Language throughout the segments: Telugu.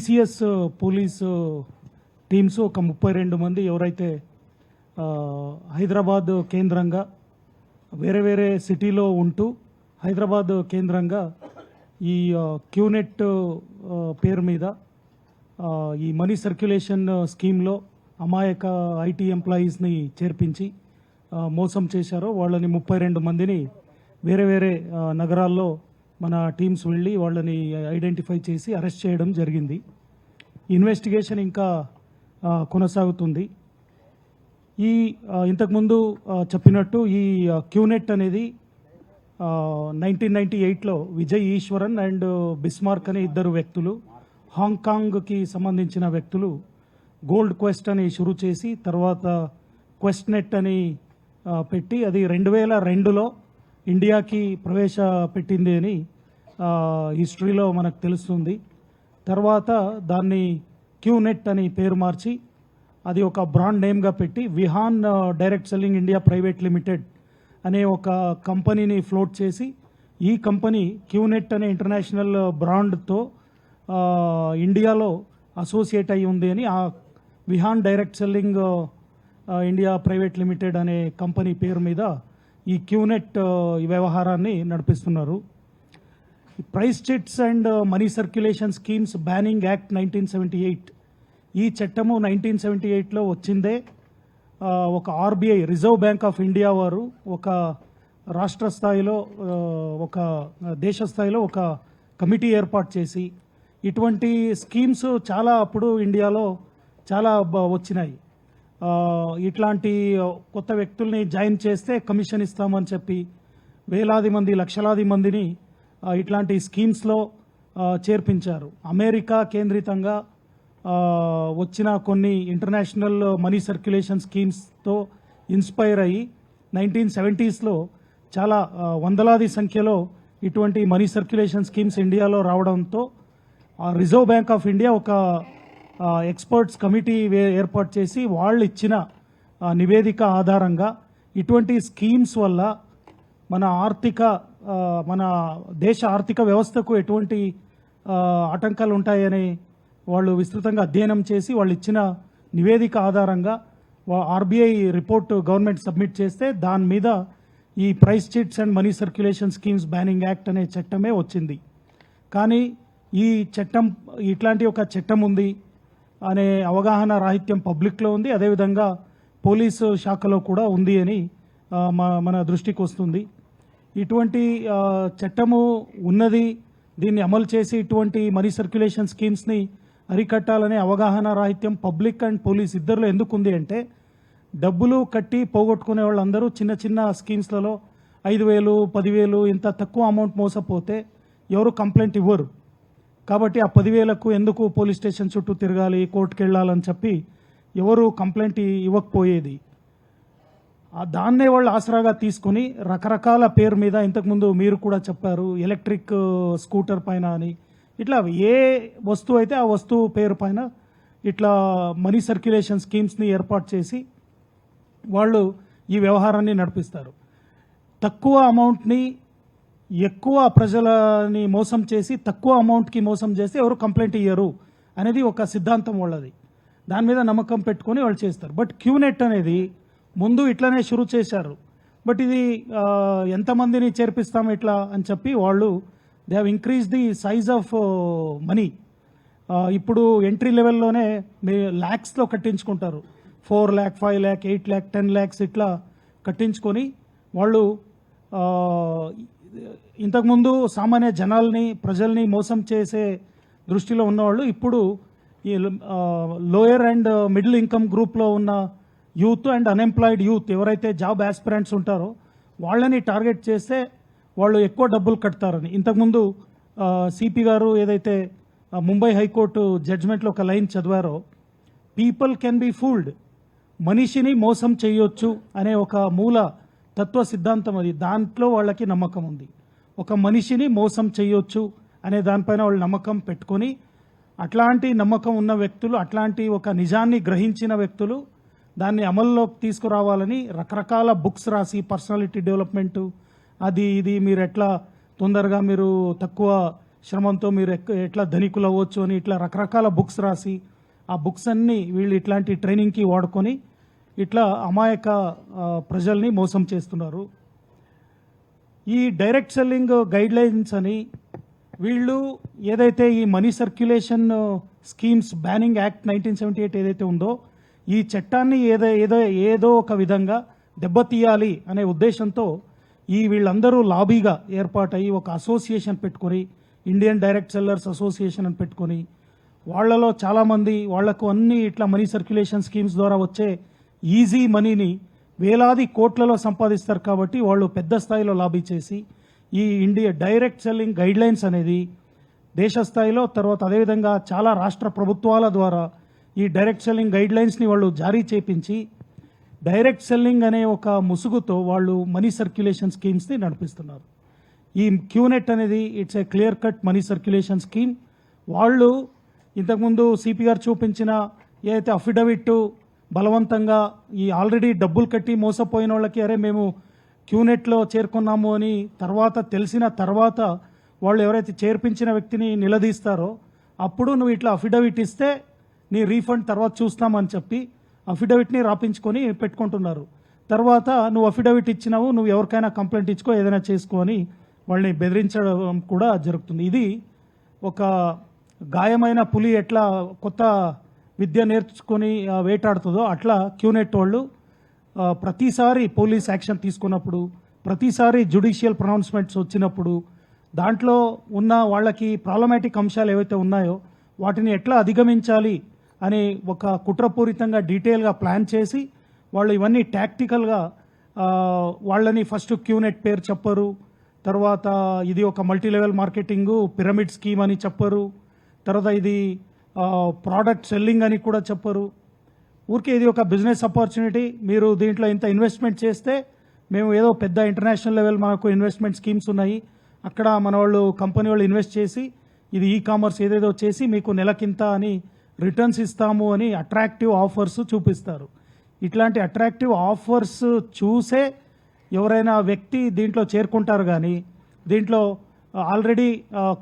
టీసీఎస్ పోలీసు టీమ్స్ ఒక 32 మంది ఎవరైతే హైదరాబాద్ కేంద్రంగా వేరే వేరే సిటీలో ఉంటూ హైదరాబాద్ కేంద్రంగా ఈ క్యూనెట్ పేరు మీద ఈ మనీ సర్క్యులేషన్ స్కీమ్లో అమాయక ఐటీ ఎంప్లాయీస్ని చేర్పించి మోసం చేశారో వాళ్ళని 32 మందిని వేరే వేరే నగరాల్లో మన టీమ్స్ వెళ్ళి వాళ్ళని ఐడెంటిఫై చేసి అరెస్ట్ చేయడం జరిగింది. ఇన్వెస్టిగేషన్ ఇంకా కొనసాగుతుంది. ఈ ఇంతకుముందు చెప్పినట్టు ఈ క్యూనెట్ అనేది 1998లో విజయ్ ఈశ్వరన్ అండ్ బిస్మార్క్ అనే ఇద్దరు వ్యక్తులు హాంకాంగ్కి సంబంధించిన వ్యక్తులు గోల్డ్ క్వెస్ట్ అని షురూ చేసి తర్వాత క్వెస్ట్ నెట్ అని పెట్టి అది 2002లో ఇండియాకి ప్రవేశపెట్టింది అని హిస్టరీలో మనకు తెలుస్తుంది. తర్వాత దాన్ని క్యూనెట్ అని పేరు మార్చి అది ఒక బ్రాండ్ నేమ్గా పెట్టి Vihaan direct selling India private limited అనే ఒక కంపెనీని ఫ్లోట్ చేసి ఈ కంపెనీ క్యూనెట్ అనే ఇంటర్నేషనల్ బ్రాండ్తో ఇండియాలో అసోసియేట్ అయి ఉంది అని ఆ Vihaan direct selling India private limited అనే కంపెనీ పేరు మీద ఈ క్యూనెట్ వ్యవహారాన్ని నడిపిస్తున్నారు. Prize chits and money circulation schemes banning act 1978 ఈ చట్టము 1978లో వచ్చిందే. ఒక RBI reserve bank of India వారు ఒక రాష్ట్ర స్థాయిలో ఒక దేశ స్థాయిలో ఒక కమిటీ ఏర్పాటు చేసి ఇటువంటి స్కీమ్స్ చాలా అప్పుడు ఇండియాలో చాలా వచ్చినాయి. ఇట్లాంటి కొత్త వ్యక్తుల్ని జాయిన్ చేస్తే కమిషన్ ఇస్తామని చెప్పి వేలాది మంది లక్షలాది మందిని ఇట్లాంటి స్కీమ్స్లో చేర్పించారు. అమెరికా కేంద్రితంగా వచ్చిన కొన్ని ఇంటర్నేషనల్ మనీ సర్క్యులేషన్ స్కీమ్స్తో ఇన్స్పైర్ అయ్యి 1970స్లో చాలా వందలాది సంఖ్యలో ఇటువంటి మనీ సర్క్యులేషన్ స్కీమ్స్ ఇండియాలో రావడంతో రిజర్వ్ బ్యాంక్ ఆఫ్ ఇండియా ఒక ఎక్స్పర్ట్స్ కమిటీ ఏర్పాటు చేసి వాళ్ళు ఇచ్చిన నివేదిక ఆధారంగా ఇటువంటి స్కీమ్స్ వల్ల మన దేశ ఆర్థిక వ్యవస్థకు ఎటువంటి ఆటంకాలు ఉంటాయని వాళ్ళు విస్తృతంగా అధ్యయనం చేసి వాళ్ళు ఇచ్చిన నివేదిక ఆధారంగా ఆర్బీఐ రిపోర్ట్ గవర్నమెంట్ సబ్మిట్ చేస్తే దాని మీద ఈ price chits and money circulation schemes banning act అనే చట్టమే వచ్చింది. కానీ ఈ చట్టం ఇట్లాంటి ఒక చట్టం ఉంది అనే అవగాహన రాహిత్యం పబ్లిక్లో ఉంది, అదేవిధంగా పోలీసు శాఖలో కూడా ఉంది అని మన దృష్టికి వస్తుంది. ఇటువంటి చట్టము ఉన్నది, దీన్ని అమలు చేసి ఇటువంటి మనీ సర్క్యులేషన్ స్కీమ్స్ని అరికట్టాలనే అవగాహన రాహిత్యం పబ్లిక్ అండ్ పోలీస్ ఇద్దరిలో ఎందుకు ఉంది అంటే డబ్బులు కట్టి పోగొట్టుకునే వాళ్ళందరూ చిన్న చిన్న స్కీమ్స్లలో 5,000 10,000 ఇంత తక్కువ అమౌంట్ మోసపోతే ఎవరు కంప్లైంట్ ఇవ్వరు. కాబట్టి ఆ 10,000కు ఎందుకు పోలీస్ స్టేషన్ చుట్టూ తిరగాలి, కోర్టుకు వెళ్ళాలని చెప్పి ఎవరు కంప్లైంట్ ఇవ్వకపోయేది. దాన్నే వాళ్ళు ఆసరాగా తీసుకుని రకరకాల పేరు మీద ఇంతకుముందు మీరు కూడా చెప్పారు ఎలక్ట్రిక్ స్కూటర్ పైన అని ఇట్లా ఏ వస్తువు అయితే ఆ వస్తువు పేరు పైన ఇట్లా మనీ సర్క్యులేషన్ స్కీమ్స్ని ఏర్పాటు చేసి వాళ్ళు ఈ వ్యవహారాన్ని నడిపిస్తారు. తక్కువ అమౌంట్ని ఎక్కువ ప్రజలని మోసం చేసి తక్కువ అమౌంట్కి మోసం చేస్తే ఎవరు కంప్లైంట్ ఇయ్యరు అనేది ఒక సిద్ధాంతం వాళ్ళది. దాని మీద నమ్మకం పెట్టుకొని వాళ్ళు చేస్తారు. బట్ క్యూనెట్ అనేది ముందు ఇట్లనే షురూ చేశారు. బట్ ఇది ఎంతమందిని చేర్పిస్తాం ఇట్లా అని చెప్పి వాళ్ళు they have increase the size of money. ఇప్పుడు ఎంట్రీ లెవెల్లోనే ల్యాక్స్లో కట్టించుకుంటారు. 4 lakh 5 lakh 8 lakh 10 lakhs ఇట్లా కట్టించుకొని వాళ్ళు ఇంతకుముందు సామాన్య ప్రజల్ని మోసం చేసే దృష్టిలో ఉన్నవాళ్ళు ఇప్పుడు ఈ లోయర్ అండ్ మిడిల్ ఇన్కమ్ గ్రూప్లో ఉన్న యూత్ అండ్ అన్ఎంప్లాయిడ్ యూత్ ఎవరైతే జాబ్ ఆస్పిరెంట్స్ ఉంటారో వాళ్ళని టార్గెట్ చేస్తే వాళ్ళు ఎక్కువ డబ్బులు కడతారని ఇంతకుముందు సిపి గారు ఏదైతే ముంబై హైకోర్టు జడ్జ్మెంట్లో ఒక లైన్ చదివారో, పీపుల్ కెన్ బి ఫూల్డ్, మనిషిని మోసం చేయొచ్చు అనే ఒక మూల తత్వ సిద్ధాంతం అది. దాంట్లో వాళ్ళకి నమ్మకం ఉంది. ఒక మనిషిని మోసం చేయొచ్చు అనే దానిపైన వాళ్ళు నమ్మకం పెట్టుకొని అట్లాంటి నమ్మకం ఉన్న వ్యక్తులు, అట్లాంటి ఒక నిజాన్ని గ్రహించిన వ్యక్తులు దాన్ని అమల్లోకి తీసుకురావాలని రకరకాల బుక్స్ రాసి పర్సనాలిటీ డెవలప్మెంటు అది ఇది మీరు ఎట్లా తొందరగా మీరు తక్కువ శ్రమంతో మీరు ఎట్లా ధనికులు అవ్వచ్చు అని ఇట్లా రకరకాల బుక్స్ రాసి ఆ బుక్స్ అన్నీ వీళ్ళు ఇట్లాంటి ట్రైనింగ్కి వాడుకొని ఇట్లా అమాయక ప్రజల్ని మోసం చేస్తున్నారు. ఈ డైరెక్ట్ సెల్లింగ్ గైడ్ లైన్స్ అని వీళ్ళు ఏదైతే ఈ money circulation schemes banning act 1978 ఏదైతే ఉందో ఈ చట్టాన్ని ఏదో ఒక విధంగా దెబ్బతీయాలి అనే ఉద్దేశంతో ఈ వీళ్ళందరూ లాబీగా ఏర్పాటయ్యి ఒక అసోసియేషన్ పెట్టుకొని ఇండియన్ డైరెక్ట్ సెల్లర్స్ అసోసియేషన్ అని పెట్టుకొని వాళ్లలో చాలామంది వాళ్లకు అన్ని ఇట్లా మనీ సర్క్యులేషన్ స్కీమ్స్ ద్వారా వచ్చే ఈజీ మనీని వేలాది కోట్లలో సంపాదిస్తారు కాబట్టి వాళ్ళు పెద్ద స్థాయిలో లాబీ చేసి ఈ India direct selling guide lines అనేది దేశ స్థాయిలో తర్వాత అదేవిధంగా చాలా రాష్ట్ర ప్రభుత్వాల ద్వారా ఈ డైరెక్ట్ సెల్లింగ్ గైడ్ లైన్స్ని వాళ్ళు జారీ చేపించి డైరెక్ట్ సెల్లింగ్ అనే ఒక ముసుగుతో వాళ్ళు మనీ సర్క్యులేషన్ స్కీమ్స్ని నడిపిస్తున్నారు. ఈ క్యూనెట్ అనేది it's a clear cut money circulation scheme. వాళ్ళు ఇంతకుముందు సిపి గారు చూపించిన ఏదైతే అఫిడవిట్ బలవంతంగా ఈ ఆల్రెడీ డబ్బులు కట్టి మోసపోయిన వాళ్ళకి అరే మేము క్యూనెట్లో చేరుకున్నాము అని తెలిసిన తర్వాత వాళ్ళు ఎవరైతే చేర్పించిన వ్యక్తిని నిలదీస్తారో అప్పుడు నువ్వు ఇట్లా అఫిడవిట్ ఇస్తే నీ రీఫండ్ తర్వాత చూస్తామని చెప్పి అఫిడవిట్ని రాపించుకొని పెట్టుకుంటున్నారు. తర్వాత నువ్వు అఫిడవిట్ ఇచ్చినావు, నువ్వు ఎవరికైనా కంప్లైంట్ ఇచ్చుకో, ఏదైనా చేసుకో అని వాళ్ళని బెదిరించడం కూడా జరుగుతుంది. ఇది ఒక గాయమైన పులి ఎట్లా కొత్త విద్య నేర్చుకొని వేటాడుతుందో అట్లా క్యూనెట్ వాళ్ళు ప్రతిసారి పోలీస్ యాక్షన్ తీసుకున్నప్పుడు, ప్రతిసారి జ్యుడిషియల్ ప్రొనౌన్స్మెంట్స్ వచ్చినప్పుడు దాంట్లో ఉన్న వాళ్ళకి ప్రాబ్లమాటిక్ అంశాలు ఏవైతే ఉన్నాయో వాటిని ఎట్లా అధిగమించాలి అని ఒక కుట్రపూరితంగా డీటెయిల్గా ప్లాన్ చేసి వాళ్ళు ఇవన్నీ టాక్టికల్గా వాళ్ళని ఫస్ట్ క్యూనెట్ పేరు చెప్పరు, తర్వాత ఇది ఒక multi level marketing pyramid scheme అని చెప్పరు, తర్వాత ఇది ప్రోడక్ట్ సెల్లింగ్ అని కూడా చెప్పరు. ఊరికే ఇది ఒక బిజినెస్ ఆపర్చునిటీ, మీరు దీంట్లో ఇంత ఇన్వెస్ట్మెంట్ చేస్తే మేము ఏదో పెద్ద ఇంటర్నేషనల్ లెవెల్ మనకు ఇన్వెస్ట్మెంట్ స్కీమ్స్ ఉన్నాయి, అక్కడ మన వాళ్ళు కంపెనీ వాళ్ళు ఇన్వెస్ట్ చేసి ఇది ఈ కామర్స్ ఏదేదో చేసి మీకు నెలకింత అని రిటర్న్స్ ఇస్తాము అని అట్రాక్టివ్ ఆఫర్స్ చూపిస్తారు. ఇట్లాంటి అట్రాక్టివ్ ఆఫర్స్ చూసే ఎవరైనా వ్యక్తి దీంట్లో చేరుకుంటారు. కానీ దీంట్లో ఆల్రెడీ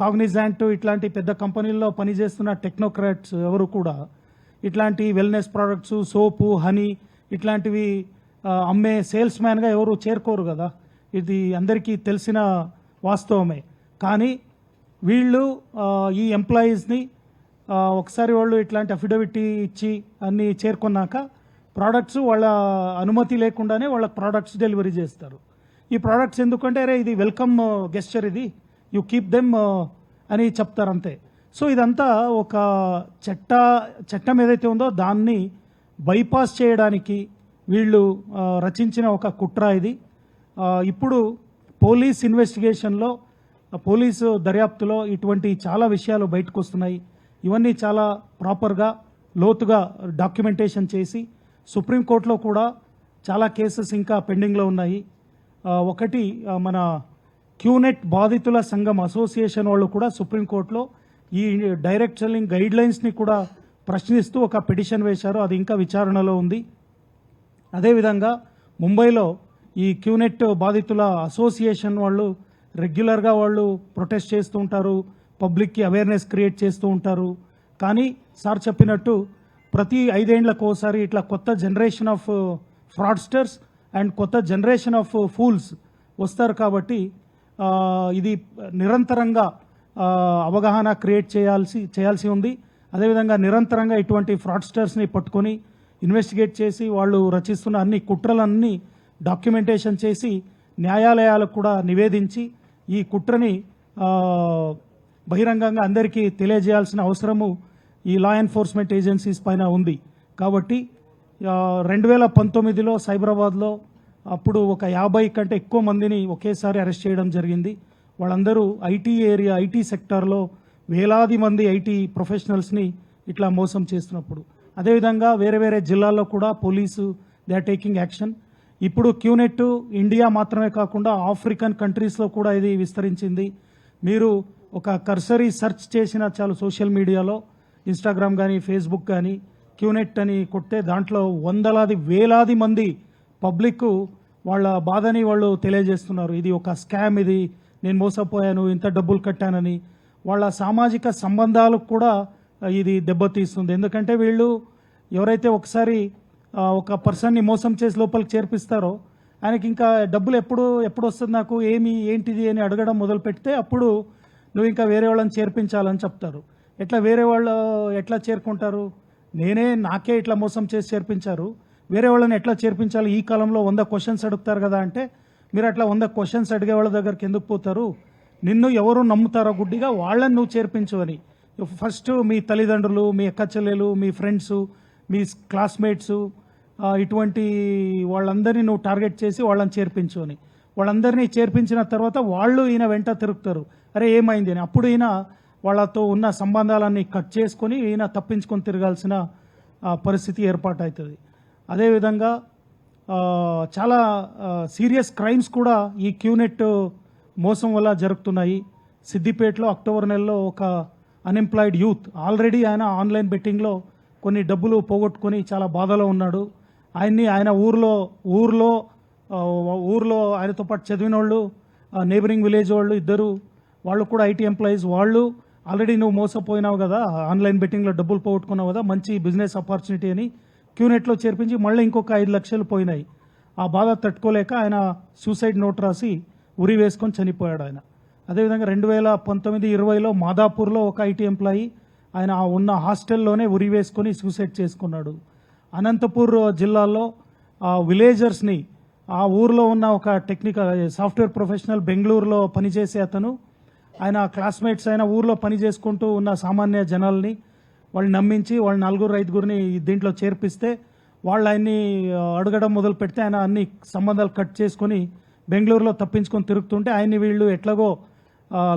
కాగ్నిజెంట్ ఇట్లాంటి పెద్ద కంపెనీల్లో పనిచేస్తున్న టెక్నోక్రాట్స్ ఎవరు కూడా ఇట్లాంటి వెల్నెస్ ప్రోడక్ట్స్, సోపు, హనీ ఇట్లాంటివి అమ్మే సేల్స్ మ్యాన్గా ఎవరు చేరుకోరు కదా. ఇది అందరికీ తెలిసిన వాస్తవమే. కానీ వీళ్ళు ఈ ఎంప్లాయీస్ని ఒకసారి వాళ్ళు ఇట్లాంటి అఫిడవిట్ ఇచ్చి అన్నీ చేరుకున్నాక ప్రోడక్ట్స్ వాళ్ళ అనుమతి లేకుండానే వాళ్ళ ప్రోడక్ట్స్ డెలివరీ చేస్తారు. ఈ ప్రోడక్ట్స్ ఎందుకంటే అరే ఇది వెల్కమ్ గెస్చర్, ఇది యూ కీప్ దెమ్ అని చెప్తారు అంతే. సో ఇదంతా ఒక చట్టం ఏదైతే ఉందో దాన్ని బైపాస్ చేయడానికి వీళ్ళు రచించిన ఒక కుట్ర ఇది. ఇప్పుడు పోలీస్ ఇన్వెస్టిగేషన్లో, పోలీసు దర్యాప్తులో ఇటువంటి చాలా విషయాలు బయటకు వస్తున్నాయి. ఇవన్నీ చాలా ప్రాపర్గా లోతుగా డాక్యుమెంటేషన్ చేసి సుప్రీంకోర్టులో కూడా చాలా కేసెస్ ఇంకా పెండింగ్లో ఉన్నాయి. ఒకటి మన క్యూనెట్ బాధితుల సంఘం అసోసియేషన్ వాళ్ళు కూడా సుప్రీంకోర్టులో ఈ డైరెక్ట్ సెల్లింగ్ గైడ్ లైన్స్ని కూడా ప్రశ్నిస్తూ ఒక పిటిషన్ వేశారు, అది ఇంకా విచారణలో ఉంది. అదేవిధంగా ముంబైలో ఈ క్యూనెట్ బాధితుల అసోసియేషన్ వాళ్ళు రెగ్యులర్గా వాళ్ళు ప్రొటెస్ట్ చేస్తూ ఉంటారు, పబ్లిక్కి అవేర్నెస్ క్రియేట్ చేస్తూ ఉంటారు. కానీ సార్ చెప్పినట్టు ప్రతి 5 ఏళ్లకు ఒకసారి ఇట్లా కొత్త జనరేషన్ ఆఫ్ ఫ్రాడ్స్టర్స్ అండ్ కొత్త జనరేషన్ ఆఫ్ ఫూల్స్ వస్తారు. కాబట్టి ఇది నిరంతరంగా అవగాహన క్రియేట్ చేయాల్సి ఉంది. అదేవిధంగా నిరంతరంగా ఇటువంటి ఫ్రాడ్స్టర్స్ని పట్టుకొని ఇన్వెస్టిగేట్ చేసి వాళ్ళు రచిస్తున్న అన్ని కుట్రలన్నీ డాక్యుమెంటేషన్ చేసి న్యాయాలయాలకు కూడా నివేదించి ఈ కుట్రని బహిరంగంగా అందరికీ తెలియజేయాల్సిన అవసరము ఈ లా ఎన్ఫోర్స్మెంట్ ఏజెన్సీస్ పైన ఉంది. కాబట్టి 2019లో సైబరాబాద్లో అప్పుడు ఒక 50 కంటే ఎక్కువ మందిని ఒకేసారి అరెస్ట్ చేయడం జరిగింది. వాళ్ళందరూ ఐటీ సెక్టార్లో వేలాది మంది ఐటీ ప్రొఫెషనల్స్ని ఇట్లా మోసం చేస్తున్నప్పుడు. అదేవిధంగా వేరే వేరే జిల్లాల్లో కూడా police they are taking action. ఇప్పుడు క్యూనెట్ ఇండియా మాత్రమే కాకుండా ఆఫ్రికన్ కంట్రీస్లో కూడా ఇది విస్తరించింది. మీరు ఒక కర్సరీ సెర్చ్ చేసిన చాలు సోషల్ మీడియాలో ఇన్స్టాగ్రామ్ కానీ ఫేస్బుక్ కానీ క్యూనెట్ అని కొట్టే దాంట్లో వందలాది వేలాది మంది పబ్లిక్ వాళ్ళ బాధని వాళ్ళు తెలియజేస్తున్నారు. ఇది ఒక స్కామ్, ఇది నేను మోసపోయాను, ఇంత డబ్బులు కట్టానని. వాళ్ళ సామాజిక సంబంధాలకు కూడా ఇది దెబ్బతీస్తుంది. ఎందుకంటే వీళ్ళు ఎవరైతే ఒకసారి ఒక పర్సన్ని మోసం చేసి లోపలికి చేర్పిస్తారో ఆయనకి ఇంకా డబ్బులు ఎప్పుడు వస్తుంది, నాకు ఏంటిది అని అడగడం మొదలు పెడితే అప్పుడు నువ్వు ఇంకా వేరే వాళ్ళని చేర్పించాలని చెప్తారు. వేరే వాళ్ళు ఎట్లా చేరుకుంటారు? నాకే ఇట్లా మోసం చేసి చేర్పించారు, వేరే వాళ్ళని ఎట్లా చేర్పించాలి? ఈ కాలంలో 100 క్వశ్చన్స్ అడుగుతారు కదా అంటే, మీరు అట్లా 100 క్వశ్చన్స్ అడిగే వాళ్ళ దగ్గరికి ఎందుకు పోతారు? నిన్ను ఎవరు నమ్ముతారో గుడ్డిగా వాళ్ళని నువ్వు చేర్పించు అని. ఫస్ట్ మీ తల్లిదండ్రులు, మీ అక్క చెల్లెలు, మీ ఫ్రెండ్స్, మీ క్లాస్మేట్స్, ఇటువంటి వాళ్ళందరినీ నువ్వు టార్గెట్ చేసి వాళ్ళని చేర్పించు అని. వాళ్ళందరినీ చేర్పించిన తర్వాత వాళ్ళు ఈయన వెంట తిరుగుతారు, అరే ఏమైంది అని. అప్పుడు ఈయన వాళ్ళతో ఉన్న సంబంధాలన్నీ కట్ చేసుకొని ఈయన తప్పించుకొని తిరగాల్సిన పరిస్థితి ఏర్పాటవుతుంది. అదేవిధంగా చాలా సీరియస్ క్రైమ్స్ కూడా ఈ క్యూనెట్ మోసం వల్ల జరుగుతున్నాయి. సిద్దిపేటలో అక్టోబర్ నెలలో ఒక అన్ఎంప్లాయిడ్ యూత్ ఆల్రెడీ ఆయన ఆన్లైన్ బెట్టింగ్లో కొన్ని డబ్బులు పోగొట్టుకొని చాలా బాధలో ఉన్నాడు. ఆయన ఊర్లో ఆయనతో పాటు చదివిన వాళ్ళు, నేబరింగ్ విలేజ్ వాళ్ళు ఇద్దరు, వాళ్ళు కూడా ఐటీ ఎంప్లాయీస్. వాళ్ళు ఆల్రెడీ నువ్వు మోసపోయినావు కదా, ఆన్లైన్ బెట్టింగ్లో డబ్బులు పోగొట్టుకున్నావు కదా, మంచి బిజినెస్ ఆపర్చునిటీ అని క్యూనెట్లో చేర్పించి మళ్ళీ ఇంకొక 5 లక్షలు పోయినాయి. ఆ బాధ తట్టుకోలేక ఆయన సూసైడ్ నోట్ రాసి ఉరి వేసుకొని చనిపోయాడు ఆయన. అదేవిధంగా 2019-20లో మాదాపూర్లో ఒక ఐటీ ఎంప్లాయీ ఆయన ఉన్న హాస్టల్లోనే ఉరి వేసుకొని సూసైడ్ చేసుకున్నాడు. అనంతపూర్ జిల్లాలో విలేజర్స్ని, ఆ ఊర్లో ఉన్న ఒక టెక్నికల్ సాఫ్ట్వేర్ ప్రొఫెషనల్ బెంగళూరులో పనిచేసే అతను, ఆయన క్లాస్మేట్స్ అయిన ఊర్లో పని చేసుకుంటూ ఉన్న సామాన్య జనాల్ని వాళ్ళు నమ్మించి వాళ్ళ 4-5గురిని దీంట్లో చేర్పిస్తే వాళ్ళు ఆయన్ని అడగడం మొదలు పెడితే ఆయన అన్ని సంబంధాలు కట్ చేసుకొని బెంగళూరులో తప్పించుకొని తిరుగుతుంటే ఆయన్ని వీళ్ళు ఎట్లాగో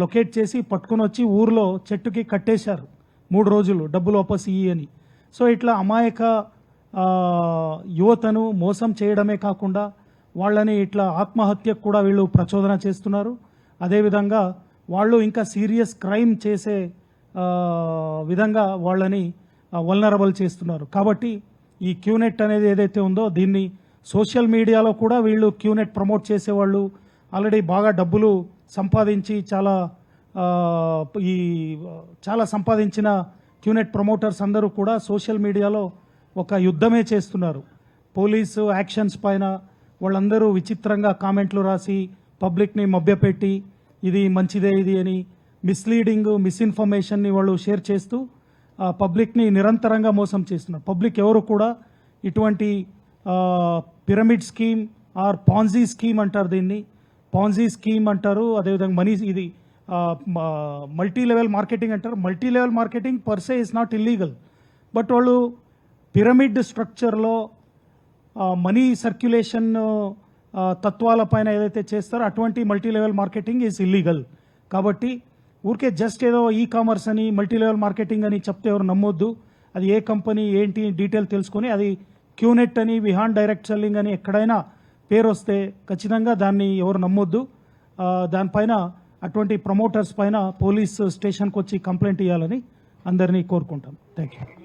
లొకేట్ చేసి పట్టుకుని వచ్చి ఊర్లో చెట్టుకి కట్టేశారు 3 రోజులు, డబ్బులు వాపస్ ఇయ్యి అని. సో ఇట్లా అమాయక యువతను మోసం చేయడమే కాకుండా వాళ్ళని ఇట్లా ఆత్మహత్యకు కూడా వీళ్ళు ప్రచోదన చేస్తున్నారు. అదేవిధంగా వాళ్ళు ఇంకా సీరియస్ క్రైమ్ చేసే విధంగా వాళ్ళని వల్నరబుల్ చేస్తున్నారు. కాబట్టి ఈ క్యూనెట్ అనేది ఏదైతే ఉందో దీన్ని సోషల్ మీడియాలో కూడా వీళ్ళు క్యూనెట్ ప్రమోట్ చేసేవాళ్ళు ఆల్రెడీ బాగా డబ్బులు సంపాదించి చాలా సంపాదించిన క్యూనెట్ ప్రమోటర్స్ అందరూ కూడా సోషల్ మీడియాలో ఒక యుద్ధమే చేస్తున్నారు. పోలీసు యాక్షన్స్ పైన వాళ్ళందరూ విచిత్రంగా కామెంట్లు రాసి పబ్లిక్ని మభ్యపెట్టి ఇది మంచిదే ఇది అని మిస్ఇన్ఫర్మేషన్ని వాళ్ళు షేర్ చేస్తూ పబ్లిక్ని నిరంతరంగా మోసం చేస్తున్నారు. పబ్లిక్ ఎవరు కూడా ఇటువంటి పిరమిడ్ స్కీమ్ ఆర్ పాన్జీ స్కీమ్ అంటారు, దీన్ని పాన్జీ స్కీమ్ అంటారు. అదేవిధంగా ఇది మల్టీ లెవెల్ మార్కెటింగ్ అంటారు. Multi level marketing per se is not illegal, but వాళ్ళు పిరమిడ్ స్ట్రక్చర్లో మనీ సర్క్యులేషన్ తత్వాలపైన ఏదైతే చేస్తారో అటువంటి multi level marketing is illegal. కాబట్టి ఊరికే జస్ట్ ఏదో ఈ కామర్స్ అని మల్టీ లెవెల్ మార్కెటింగ్ అని చెప్తే ఎవరు నమ్మొద్దు. అది ఏ కంపెనీ ఏంటి డీటెయిల్ తెలుసుకొని, అది క్యూనెట్ అని, విహాన్ డైరెక్ట్ సెల్లింగ్ అని ఎక్కడైనా పేరు వస్తే ఖచ్చితంగా దాన్ని ఎవరు నమ్మొద్దు. దానిపైన అటువంటి ప్రమోటర్స్ పైన పోలీస్ స్టేషన్కి వచ్చి కంప్లైంట్ ఇవ్వాలని అందరినీ కోరుకుంటాం. Thank you.